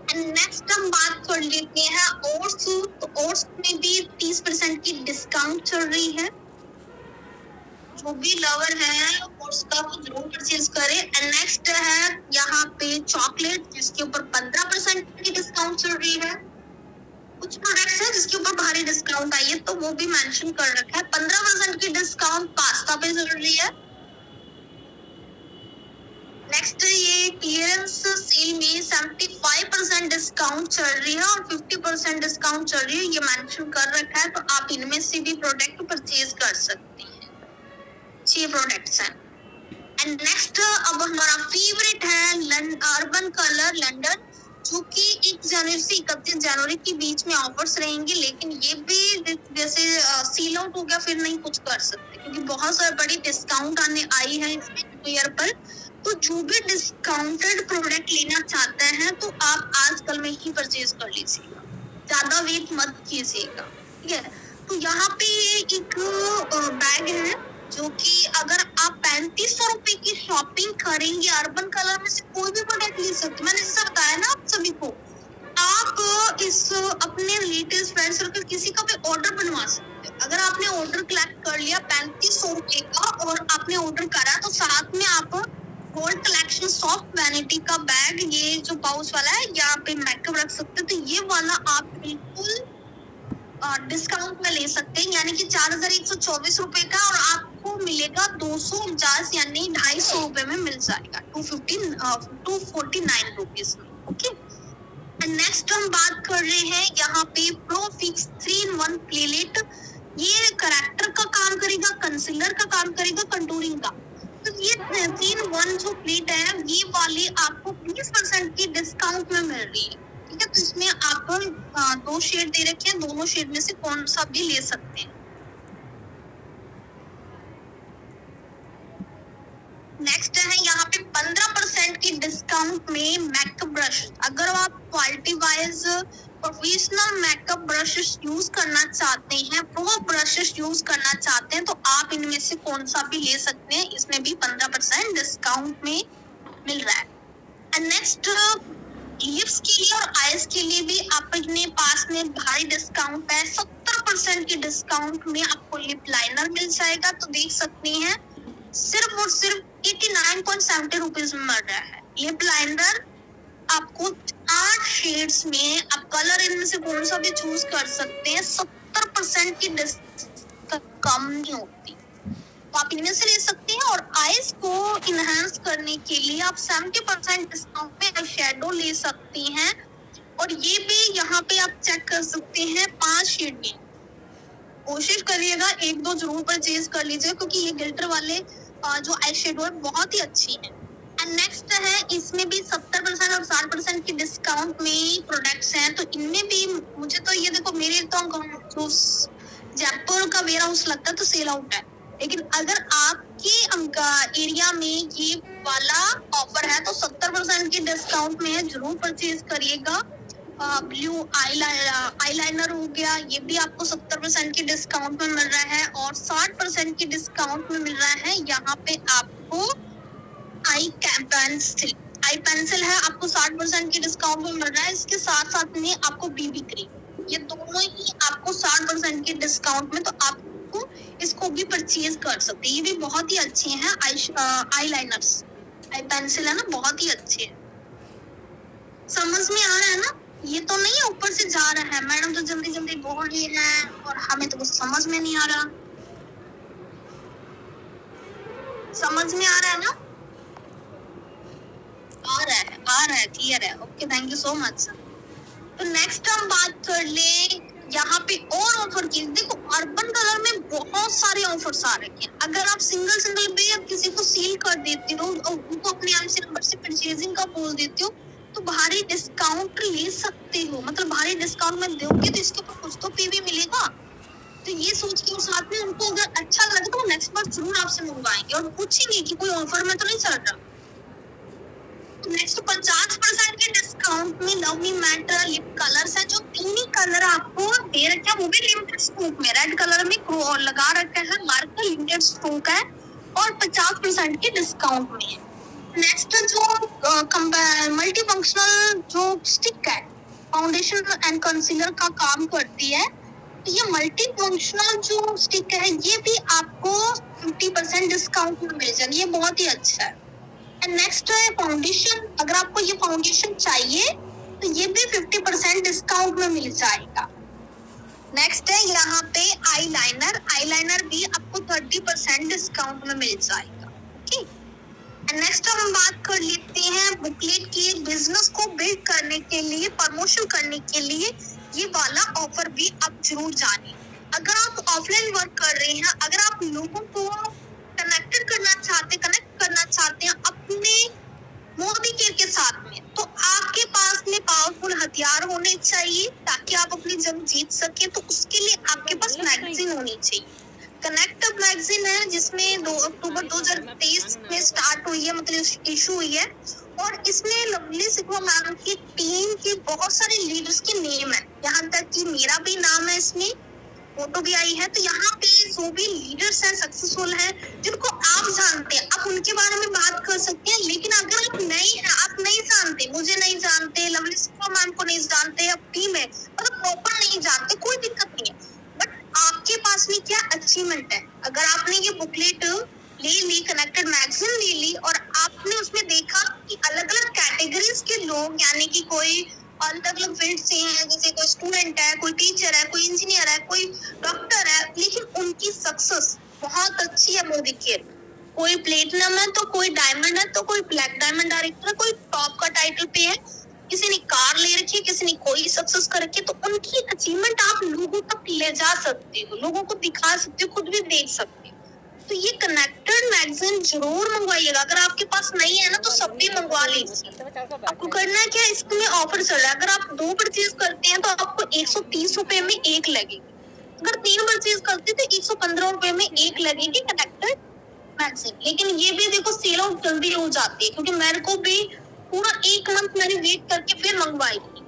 नेक्स्ट हम बात कर लेते हैं ओट्स। तो ओट्स में भी 30% की डिस्काउंट चल रही है। जो भी लवर है ओट्स का वो जरूर परचेज करें। एंड नेक्स्ट है यहाँ पे चॉकलेट, जिसके ऊपर 15% की डिस्काउंट चल रही है। कुछ प्रोडक्ट्स है जिसके ऊपर भारी डिस्काउंट आई है, तो वो भी मेंशन कर रखा है। 15% की डिस्काउंट पास्ता पे चल रही है। नेक्स्ट ये क्लियरेंस सेल में 75% डिस्काउंट चल रही है और 50% डिस्काउंट चल रही है, ये मेंशन कर रखा है, तो आप इनमें से भी प्रोडक्ट परचेज कर सकते हैं। 6 प्रोडक्ट्स हैं। एंड नेक्स्ट अब हमारा फेवरेट है अर्बन कलर लंदन, जो कि 1 जनवरी से 31 जनवरी के बीच में ऑफर्स रहेंगे, लेकिन ये भी जैसे सील आउट हो गया फिर नहीं कुछ कर सकते, क्योंकि बहुत सारी बड़ी डिस्काउंट आने आई है इसमें न्यू ईयर पर। तो जो भी डिस्काउंटेड प्रोडक्ट लेना चाहते हैं तो आप आजकल में ही परचेज कर लीजिएगा, ज्यादा वेट मत कीजिएगा। ठीक है, तो यहाँ पे एक बैग है जो कि अगर आप 3500 रुपए की शॉपिंग करेंगे अर्बन कलर में से कोई भी प्रोडक्ट ले सकते। मैंने जैसा बताया ना आप सभी को, आप इस अपने रिलेटिव्स, फ्रेंड सर्कल किसी का भी ऑर्डर बनवा सकते हो। अगर आपने ऑर्डर कलेक्ट कर लिया 3500 रुपए का और आपने ऑर्डर करा, तो साथ में आप गोल्ड कलेक्शन सॉफ्ट वैनिटी का बैग, ये जो पाउच वाला है, यहाँ पे मेकअप रख सकते हो, तो ये वाला आप बिल्कुल डिस्काउंट में ले सकते हैं, यानी कि 4124 रुपए का, और आपको मिलेगा 249 यानी 250 रुपए में मिल जाएगा, 249 रुपीज में। ओके, नेक्स्ट हम बात कर रहे हैं यहाँ पे प्रोफिक्स 3-in-1 प्लेलेट। ये करेक्टर का काम करेगा, कंसीलर का काम करेगा, कंटूरिंग का। तो ये 3-in-1 जो प्लेट है, ये वाली आपको 20% की डिस्काउंट में मिल रही है। ठीक है, तो इसमें आपको 2 शेड दे रखे हैं, दोनों शेड में से कौन सा भी ले सकते हैं। 15% की डिस्काउंट में मेकअप ब्रश, अगर आप quality wise professional makeup brushes use करना चाहते हैं, प्रो ब्रशेस यूज करना चाहते हैं, तो आप इनमें से कौन सा भी ले सकते हैं, इसमें भी 15% डिस्काउंट में मिल रहा है। एंड नेक्स्ट लिप्स के लिए और आईज के लिए भी अपने पास में भारी डिस्काउंट है। 70% की डिस्काउंट में आपको लिप लाइनर मिल जाएगा। तो देख सकते हैं सिर्फ और सिर्फ 89.70 रुपीज में मिल रहा है। लिप लाइनर आपको 8 शेड्स में, आप कलर इनमें से कौन सा भी चूज कर सकते हैं। 70% की डिस्काउंट कम नहीं होती, तो आप इनमें से ले सकते हैं। और आईज को इनहेंस करने के लिए आप 70% डिस्काउंट पे आई शेडो ले सकती हैं। और ये भी यहाँ पे आप चेक कर सकते हैं 5 शेड में। कोशिश करिएगा 1-2 जरूर परचेज कर लीजिए, क्योंकि ये गिल्टर वाले जो आई शेडो है बहुत ही अच्छी है। एंड नेक्स्ट है, इसमें भी 70% और 60% की डिस्काउंट में प्रोडक्ट्स हैं। तो इनमें भी मुझे तो ये देखो, मेरे तो जो जयपुर का वेयर हाउस लगता है तो सेल आउट है, लेकिन अगर आपके एरिया में ये वाला ऑफर है तो 70% की डिस्काउंट में है, जरूर परचेज करिएगा। ब्लू आईलाइनर हो गया, ये भी आपको 70% की डिस्काउंट में मिल रहा है। और 60% की डिस्काउंट में मिल रहा है यहाँ पे आपको आई पेंसिल है, आपको 60% की डिस्काउंट में मिल रहा है। इसके साथ साथ में आपको बीबी क्रीम, ये दोनों ही आपको 60% की डिस्काउंट में, तो आपको इसको भी परचेज कर सकते हैं। ये भी बहुत ही अच्छे हैं आई लाइनर्स, आई पेंसिल है ना, बहुत ही अच्छे है। समझ में आ रहा है ना? ये तो नहीं है ऊपर से जा रहा है, मैडम तो जल्दी जल्दी बोल रही है और हमें तो कुछ समझ में नहीं आ रहा। समझ में आ रहा है ना? आ रहा है, क्लियर है। Okay, thank you so much. तो नेक्स्ट हम बात कर ले यहाँ पे और ऑफर की। देखो, अर्बन कलर में बहुत सारे ऑफर्स आ रखे हैं। अगर आप सिंगल भी किसी को सील कर देते हो और उनको अपने IMC नंबर से परचेजिंग का बोल देते हो, तो भारी डिस्काउंट ले सकते हो। मतलब भारी डिस्काउंट में दोगे तो इसके ऊपर कुछ तो पीवी मिलेगा। तो ये सोच के साथ में उनको अगर अच्छा लगे तो नेक्स्ट बार जरूर आपसे मंगवाएंगे और पूछेंगे कि कोई ऑफर में तो नहीं चल रहा। नेक्स्ट 50% के डिस्काउंट में लवली मैटर लिप कलर्स है, जो 3 ही कलर आपको दे रखे हैं, वो भी लिमिटेड स्टॉक में। रेड कलर में और लगा रखा है मार्कर, लिमिटेड स्टॉक है और 50% के डिस्काउंट में है। नेक्स्ट जो मल्टी फंक्शनल जो स्टिक है, फाउंडेशन एंड कंसीलर का काम करती है, तो ये मल्टी फंक्शनल जो स्टिक है ये भी आपको 50% डिस्काउंट में मिल जाएगी। ये बहुत ही अच्छा है। एंड नेक्स्ट है फाउंडेशन। अगर आपको ये फाउंडेशन चाहिए तो ये भी 50% डिस्काउंट में मिल जाएगा। नेक्स्ट है यहाँ पे आईलाइनर भी आपको 30% डिस्काउंट में मिल जाएगा। ओके, एंड नेक्स्ट हम बात कर लेते हैं बुकलेट की। बिजनेस को बिल्ड करने के लिए, प्रमोशन करने के लिए ये वाला ऑफर भी आप जरूर जानिए। अगर आप ऑफलाइन वर्क कर रहे हैं, अगर आप लोगों को कनेक्ट करना चाहते हैं अपने मोदी केयर के साथ में, तो आपके पास में पावरफुल हथियार होने चाहिए ताकि आप अपनी जंग जीत सके। तो उसके लिए आपके पास मैगजीन होनी चाहिए। कनेक्ट मैगजीन है, जिसमें 2 अक्टूबर 2023 में स्टार्ट हुई है, मतलब इशू हुई है। और इसमें लवली सिकवा मैम की टीम के बहुत सारे लीडर्स के नेम है, यहाँ तक कि मेरा भी नाम है, इसमें फोटो भी आई है। तो यहाँ पे जो भी लीडर्स हैं, सक्सेसफुल हैं, जिनको आप जानते हैं, आप उनके बारे में बात कर सकते हैं। लेकिन अगर आप नहीं जानते, मुझे नहीं जानते, लवली सिकवा मैम को नहीं जानते, अब टीम है मतलब प्रॉपर नहीं जानते, कोई दिक्कत नहीं है। बट आपके पास में क्या अचीवमेंट है? अगर आपने ये बुकलेट ले ली, कनेक्टेड मैगजीन ले ली, और आपने उसमें देखा कि अलग अलग कैटेगरीज के लोग, यानी कि कोई अलग अलग फील्ड से हैं, जैसे कोई स्टूडेंट है, कोई टीचर है, कोई इंजीनियर है, कोई डॉक्टर है, लेकिन उनकी सक्सेस बहुत अच्छी है मोदी केयर। कोई प्लेटिनम है तो कोई डायमंड है तो कोई ब्लैक डायमंड डायरेक्टर है, कोई टॉप का टाइटल पे है, किसी ने कार ले रखी है, किसी ने कोई सक्सेस कर रखी है। तो उनकी अचीवमेंट आप लोगों तक ले जा सकते हो, लोगों को दिखा सकते हो, खुद भी देख सकते हो। तो ये कनेक्टेड मैगजीन जरूर मंगवाइएगा। अगर आपके पास नहीं है ना तो सब भी मंगवा लीजिए। आपको करना क्या है, इसमें ऑफर चल रहा है। अगर आप 2 परचेज करते हैं तो आपको 130 रुपए में 1 लगेगी। अगर 3 परचेज करते हैं तो 115 रुपए में 1 लगेगी कनेक्टेड मैगजीन। लेकिन ये भी देखो सेल आउट जल्दी हो जाती है, क्योंकि मेरे को भी पूरा 1 मंथ मैंने वेट करके फिर मंगवाई थी,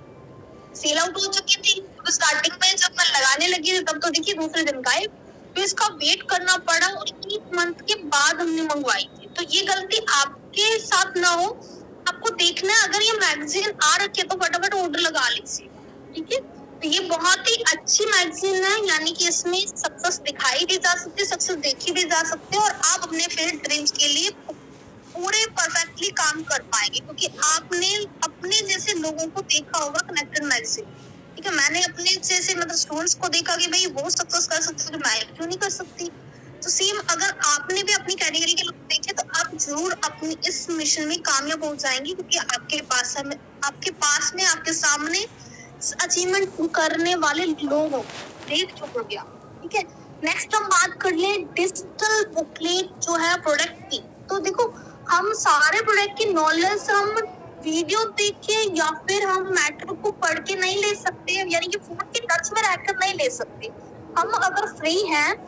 सेल आउट हो चुकी थी। तो स्टार्टिंग में जब मैं लगाने लगी थी तब तो देखिए दूसरे दिन गायब, तो इसका वेट करना पड़ा और 1 मंथ के बाद हमने मंगवाई थी। तो ये गलती आपके साथ ना हो, आपको देखना है अगर ये मैगजीन आ रखी है तो फटाफट ऑर्डर लगा लीजिए, ठीक है। तो ये बहुत ही अच्छी मैगजीन है, यानी कि इसमें सक्सेस दिखाई भी जा सकती है, सक्सेस देखी भी जा सकती है, और आप अपने फिर ड्रीम्स के लिए पूरे परफेक्टली काम कर पाएंगे, क्योंकि आपने अपने जैसे लोगों को देखा होगा कनेक्टेड मैगजीन, ठीक है। मैंने अपने जैसे मतलब स्टूडेंट्स को देखा कि भाई वो सक्सेस कर सकते तो मैं क्यों नहीं कर सकती। तो सेम अगर आपने भी अपनी कैटेगरी के लोग देखे तो आप जरूर अपनी इस मिशन में कामयाब हो जाएंगे, क्योंकि आपके पास में आपके सामने अचीवमेंट करने वाले लोग हो, देख चुके गया, ठीक है। नेक्स्ट हम बात कर ले डिजिटल बुकलेट जो है प्रोडक्ट की। तो देखो हम सारे प्रोडक्ट की नॉलेज हम वीडियो देख के या फिर हम मैटर को पढ़ के नहीं ले सकते, यानी कि फोन के टच में रहकर नहीं ले सकते। हम अगर फ्री हैं,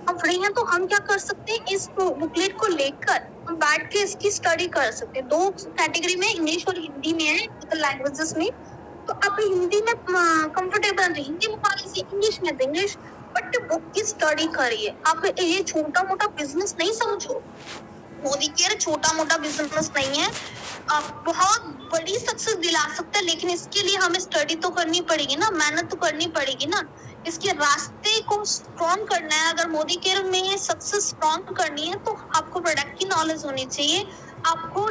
हम फ्री हैं तो हम क्या कर सकते हैं, इस बुकलेट को लेकर हम बैठ के इसकी स्टडी कर सकते हैं। 2 कैटेगरी में, इंग्लिश और हिंदी में है, लैंग्वेजेस में। तो आप हिंदी में कंफर्टेबल है, हिंदी में पढ़ लीजिए, इंग्लिश में तो इंग्लिश, बट बुक की स्टडी करिए। आप ये छोटा मोटा बिजनेस नहीं समझो, मोदी केयर छोटा मोटा बिजनेस नहीं है, बहुत बड़ी सक्सेस दिला सकता है, लेकिन इसके लिए हमें स्टडी तो करनी पड़ेगी ना, मेहनत तो करनी पड़ेगी ना, इसके रास्ते को स्ट्रॉन्ग करना है। अगर मोदी केयर में सक्सेस स्ट्रॉन्ग करनी है तो आपको प्रोडक्ट की नॉलेज होनी चाहिए, आपको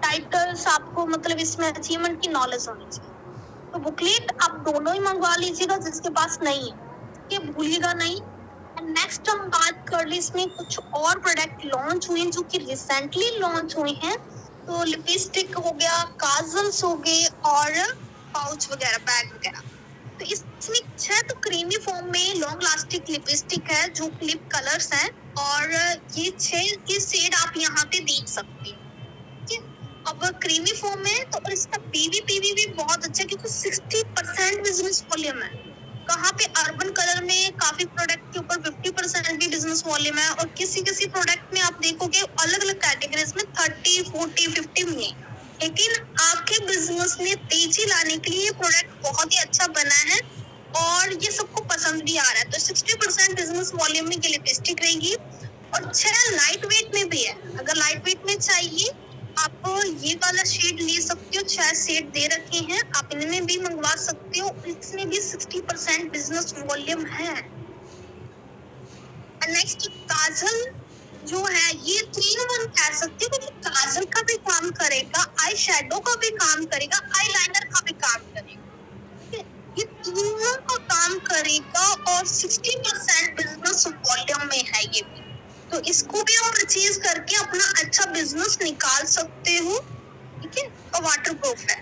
टाइटल्स, आपको मतलब इसमें अचीवमेंट की नॉलेज होनी चाहिए। तो बुकलेट आप दोनों ही मंगवा लीजिएगा, जिसके पास नहीं है ये भूलिएगा नहीं। नेक्स्ट हम बात कर ले, इसमें कुछ और प्रोडक्ट लॉन्च हुए हैं जो कि रिसेंटली लॉन्च हुए हैं। तो लिपस्टिक हो गया, काजल्स हो गए और पाउच वगैरह, बैग वगैरह। तो इसमें 6 तो क्रीमी फॉर्म में लॉन्ग लास्टिक लिपस्टिक है जो क्लिप कलर्स हैं, और ये 6 के शेड आप यहाँ पे देख सकते हैं। अब क्रीमी फॉर्म में तो इसका पीवी भी बहुत अच्छा है, क्योंकि 60% बिजनेस वॉल्यूम है। कहाँ पे अर्बन कलर में काफी प्रोडक्ट के ऊपर 50% भी बिजनेस वॉल्यूम है, और किसी प्रोडक्ट में आप देखोगे अलग अलग कैटेगरीज में 30, 40, 50 में। लेकिन आपके बिजनेस में तेजी लाने के लिए ये प्रोडक्ट बहुत ही अच्छा बना है और ये सबको पसंद भी आ रहा है। तो 60% बिजनेस वॉल्यूम में ये लिपस्टिक रहेगी, और 6 लाइट वेट में भी है। अगर लाइट वेट में चाहिए आप ये वाला शेड ले सकते हो, 6 शेड दे रखे हैं, आप इनमें भी मंगवा सकते हो। इसमें भी 60% बिजनेस वॉल्यूम है। नेक्स्ट काजल जो है, ये 3-in-1 कह सकते हो, क्योंकि काजल का भी काम करेगा, आई शेडो का भी काम करेगा, आई लाइनर का भी काम करेगा, ये तीनों का काम करेगा, और 60% बिजनेस वॉल्यूम में है ये भी। तो इसको भी आप परचेज करके अपना अच्छा बिजनेस निकाल सकते हो, ठीक है, और वाटर प्रूफ है।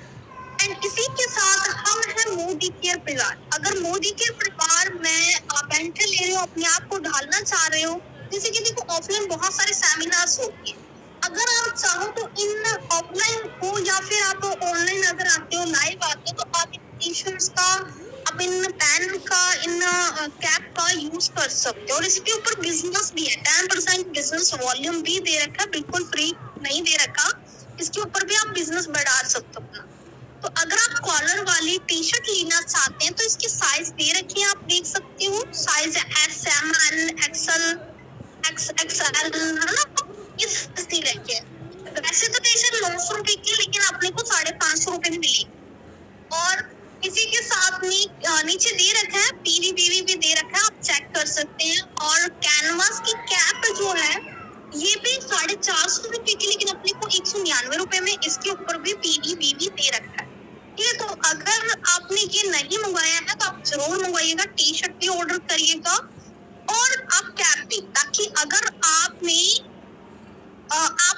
एंड इसी के साथ हम हैं मोदी केयर परिवार। अगर मोदी केयर परिवार में आप एंट्री ले रहे हो, अपने आप को ढालना चाह रहे हो, जैसे कि देखो ऑफलाइन बहुत सारे सेमिनार्स होते हैं, अगर आप चाहो तो इन ऑफलाइन हो या फिर आप ऑनलाइन अगर आते हो, लाइव आते हो, तो आप इन टी-शर्ट्स का, आप इन पेन का, इन कैप का यूज कर सकते हो। और इसके ऊपर बिजनेस भी है, 10% बिजनेस वॉल्यूम भी दे रखा है, बिल्कुल फ्री नहीं दे रखा, इसके ऊपर भी आप बिजनेस बढ़ा सकते हो अपना। तो अगर आप कॉलर वाली टी शर्ट लेना चाहते हैं तो इसकी साइज दे रखी है, आप देख सकते हो, size S, M, L, XL, XXL है ना, इस दे रखी है। वैसे तो टी शर्ट 900 रुपए की, लेकिन अपने को 550 रुपए में मिली। और इसी के साथ में नीचे दे रखा है पीवी भी दे रखा है, आप चेक कर सकते हैं। और कैनवास की कैप जो है ये भी 450 रुपए की, लेकिन अपने को 199 रुपए में इसके ऊपर भी पीवी दे रखा है। ठीक है, तो अगर आपने ये नहीं मंगवाया है तो आप जरूर मंगवाइएगा, टी शर्ट भी ऑर्डर करिएगा और आप कैप भी, ताकि अगर आप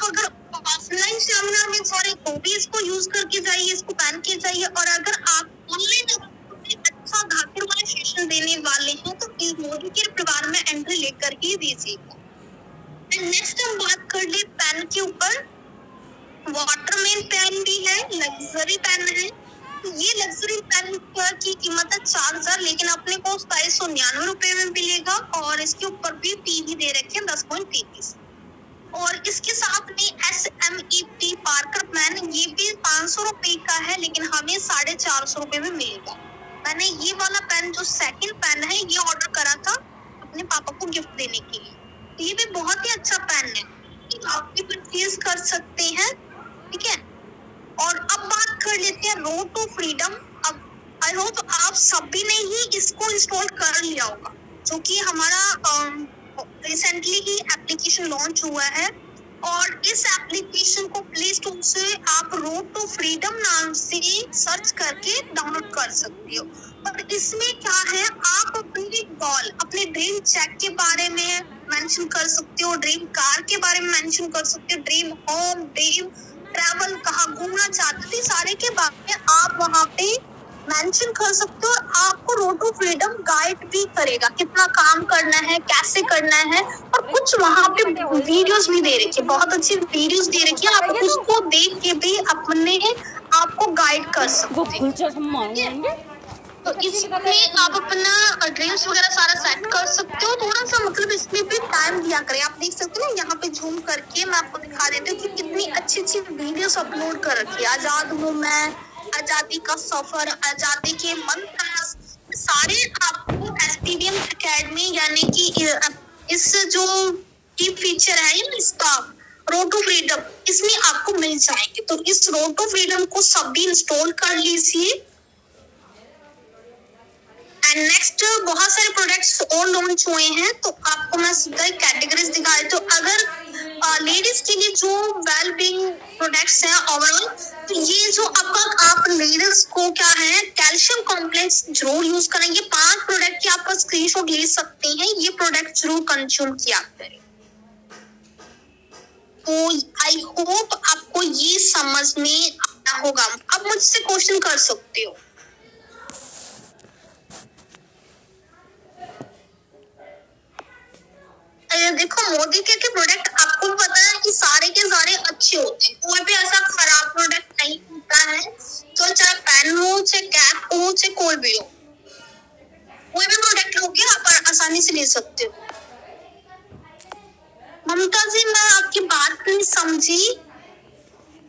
अगर ऑफलाइन सेमिनार में सॉरी तो भी इसको यूज करके जाइए, इसको पहन के जाइए। और अगर आप ऑनलाइन अच्छा धाकड़ वाले सेशन देने वाले हैं तो इस मोदी के परिवार में एंट्री लेकर ही दीजिएगा। नेक्स्ट हम बात कर ले पेन के ऊपर। वाटरमैन पेन भी है, लग्जरी पेन है, ये लग्जरी पेन की कीमत है 4,000, लेकिन अपने को 2,299 रुपए में मिलेगा और इसके ऊपर भी पीवी दे रखे हैं 10.33। और इसके साथ में SMEP पार्कर पेन, ये भी 500 रुपए का है, लेकिन हमें 450 रुपए में मिलेगा। मैंने ये वाला पेन जो सेकंड पेन है ये ऑर्डर करा था अपने पापा को गिफ्ट देने के लिए। तो ये भी बहुत ही अच्छा पेन है, आप भी परचेज कर सकते हैं, ठीक है। और अब बात कर लेते हैं रोड टू फ्रीडम। अब आई होप आप सभी ने ही इसको इंस्टॉल कर लिया होगा, जो कि हमारा रिसेंटली ही एप्लीकेशन लॉन्च हुआ है। और इस एप्लीकेशन को प्ले स्टोर से आप रोड टू फ्रीडम नाम से सर्च करके डाउनलोड कर सकते हो। और इसमें क्या है, आप अपनी गोल, अपने ड्रीम चेक के बारे में मेंशन कर सकते हो, ड्रीम कार के बारे में मेंशन कर सकते हो, ड्रीम होम, ड्रीम ट्रैवल, कहाँ घूमना चाहते थे, सारे के बारे में आप वहाँ पे मेंशन कर सकते हो। और आपको रोड टू फ्रीडम गाइड भी करेगा, कितना काम करना है, कैसे करना है। और कुछ वहाँ पे वीडियोस भी दे रखी है, बहुत अच्छी वीडियोस दे रखी है, आप उसको देख के भी अपने आपको गाइड कर सकते हैं। तो इसमें आप अपना ड्रीम्स वगैरह सारा सेट कर सकते हो। थोड़ा सा मतलब इसमें भी टाइम दिया करें। आप देख सकते हो ना, यहाँ पे जूम करके मैं आपको दिखा देती हूँ कि कितनी अच्छी अच्छी वीडियोस अपलोड कर रखी है। आजाद हूँ मैं, आजादी का सफर, आजादी के मंत्र, सारे आपको SPVM एकेडमी यानी कि इस जो की फीचर है इसका रोड टू फ्रीडम, इसमें आपको मिल जाएंगे। तो इस रोड टू फ्रीडम को सभी इंस्टॉल कर लीजिए। एंड नेक्स्ट बहुत सारे प्रोडक्ट्स और लॉन्च हुए हैं, तो आपको मैं सीधा कैटेगरीज दिखा देती हूँ। अगर लेडीज के लिए जो वेल बीइंग प्रोडक्ट्स हैं ओवरऑल, तो ये जो आप लेडीज को क्या है, कैल्शियम कॉम्प्लेक्स जरूर यूज करें। ये 5 प्रोडक्ट की आप स्क्रीनशॉट ले सकते हैं, ये प्रोडक्ट जरूर कंज्यूम किया करें। तो आई होप आपको ये समझ में आया होगा। अब मुझसे क्वेश्चन कर सकते हो। देखो, मोदी के प्रोडक्ट आपको पता है कि सारे के सारे अच्छे होते हैं, कोई भी ऐसा खराब प्रोडक्ट नहीं होता है। तो चाहे पेन हो, चाहे कैप हो, चाहे कोई भी हो, कोई भी प्रोडक्ट लोगे आप आसानी से ले सकते हो। ममता जी, मैं आपकी बात नहीं समझी।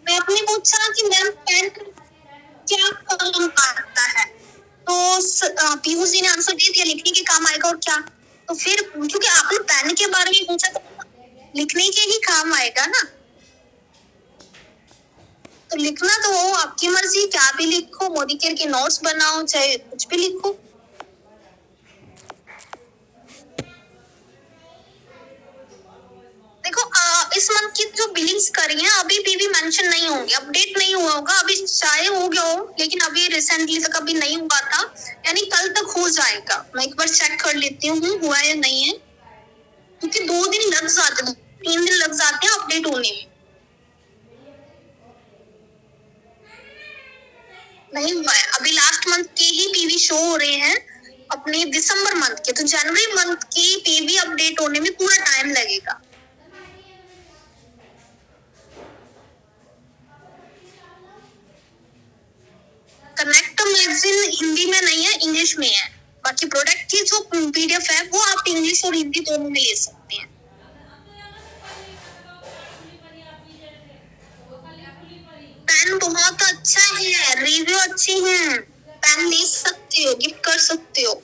मैं अपने पूछा कि मैम पेन क्या काम आता है, तो पीयूष जी ने आंसर दे दिया लिखने के काम आएगा। और क्या, तो फिर क्योंकि आपने पेन के बारे में पूछा तो लिखने के ही काम आएगा ना। तो लिखना तो हो आपकी मर्जी, क्या भी लिखो, मोदी केयर के नोट्स बनाओ, चाहे कुछ भी लिखो। देखो इस मंथ की जो बिलिंग्स करी है अभी भी मेंशन नहीं होंगे, अपडेट नहीं हुआ होगा अभी, चाहे हो गया हो, लेकिन अभी रिसेंटली तक अभी नहीं हुआ था, यानी कल तक हो जाएगा। मैं एक बार चेक कर लेती हूँ हुआ है नहीं है, क्योंकि 2 दिन लग जाते हैं, 3 दिन लग जाते हैं अपडेट होने में। नहीं हुआ है अभी, लास्ट मंथ के ही पीवी शो हो रहे हैं अपने दिसंबर मंथ के, तो जनवरी मंथ के पीवी अपडेट होने में पूरा टाइम लगेगा। कनेक्ट मैगजीन हिंदी में नहीं है, इंग्लिश में है। बाकी प्रोडक्ट की जो PDF है वो आप इंग्लिश और हिंदी दोनों में ले सकते हैं। पेन बहुत अच्छा है, रिव्यू अच्छी है, पेन ले सकते हो, गिफ्ट कर सकते हो।